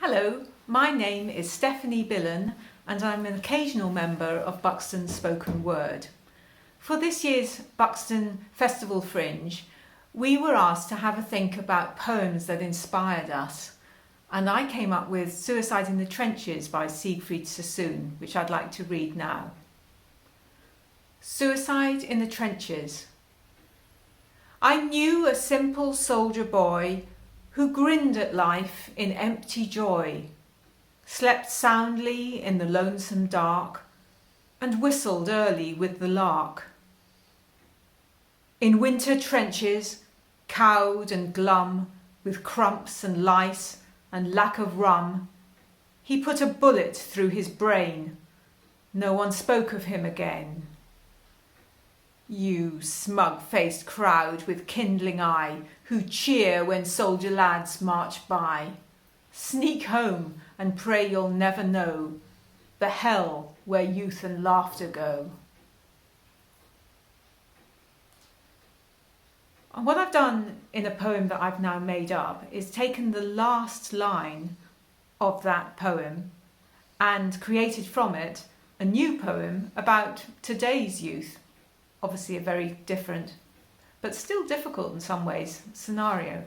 Hello, my name is Stephanie Billen and I'm an occasional member of Buxton Spoken Word. For this year's Buxton Festival Fringe, we were asked to have a think about poems that inspired us, and I came up with Suicide in the Trenches by Siegfried Sassoon, which I'd like to read now. Suicide in the Trenches. I knew a simple soldier boy who grinned at life in empty joy, slept soundly in the lonesome dark, and whistled early with the lark. In winter trenches, cowed and glum, with crumps and lice and lack of rum, he put a bullet through his brain. No one spoke of him again. You smug-faced crowd with kindling eye, who cheer when soldier lads march by, sneak home and pray you'll never know the hell where youth and laughter go. And what I've done in a poem that I've now made up is taken the last line of that poem and created from it a new poem about today's youth. Obviously a very different, but still difficult in some ways, scenario.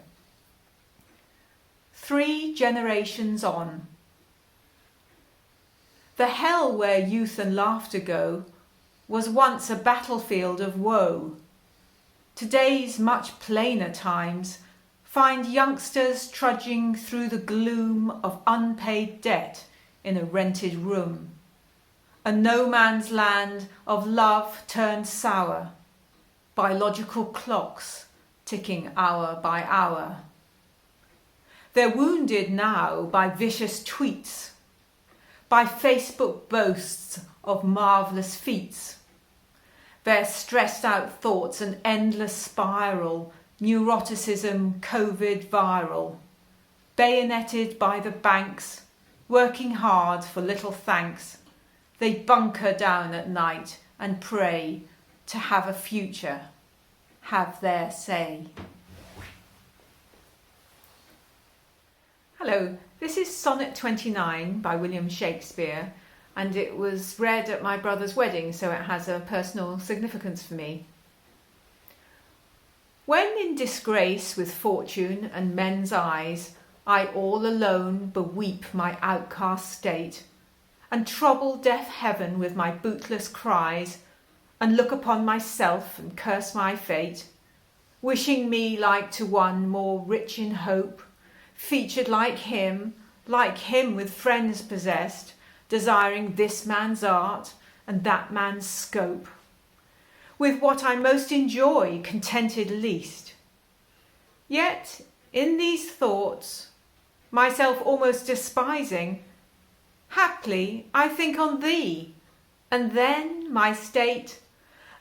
3 generations on. The hell where youth and laughter go was once a battlefield of woe. Today's much plainer times find youngsters trudging through the gloom of unpaid debt in a rented room. A no man's land of love turned sour, biological clocks ticking hour by hour. They're wounded now by vicious tweets, by Facebook boasts of marvellous feats. Their stressed out thoughts an endless spiral, neuroticism, COVID viral. Bayoneted by the banks, working hard for little thanks. They bunker down at night and pray to have a future, have their say. Hello, this is Sonnet 29 by William Shakespeare, and it was read at my brother's wedding, so it has a personal significance for me. When in disgrace with fortune and men's eyes, I all alone beweep my outcast state, and trouble deaf heaven with my bootless cries, and look upon myself and curse my fate, wishing me like to one more rich in hope, featured like him with friends possessed, desiring this man's art and that man's scope, with what I most enjoy contented least. Yet in these thoughts, myself almost despising, haply I think on thee, and then my state,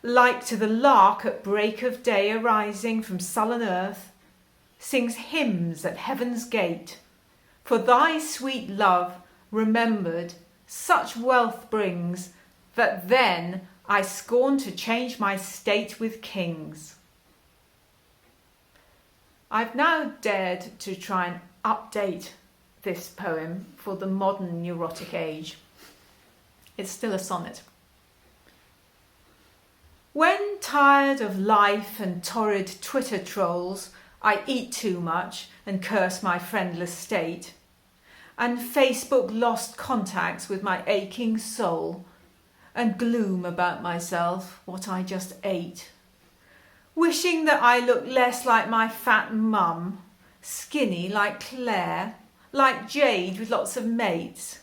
like to the lark at break of day arising from sullen earth, sings hymns at heaven's gate. For thy sweet love, remembered, such wealth brings, that then I scorn to change my state with kings. I've now dared to try and update this poem for the modern neurotic age. It's still a sonnet. When tired of life and torrid Twitter trolls, I eat too much and curse my friendless state, and Facebook lost contacts with my aching soul, and gloom about myself what I just ate, wishing that I looked less like my fat mum, skinny like Claire, like Jade with lots of mates,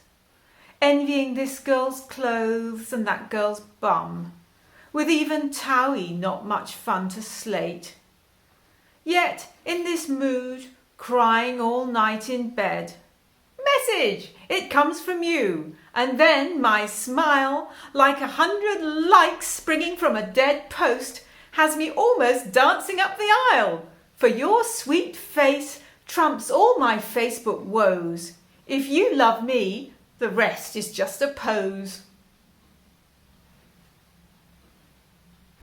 envying this girl's clothes and that girl's bum, with even Towie not much fun to slate. Yet in this mood, crying all night in bed, message, it comes from you, and then my smile, like 100 likes springing from a dead post, has me almost dancing up the aisle, for your sweet face trumps all my Facebook woes. If you love me, the rest is just a pose.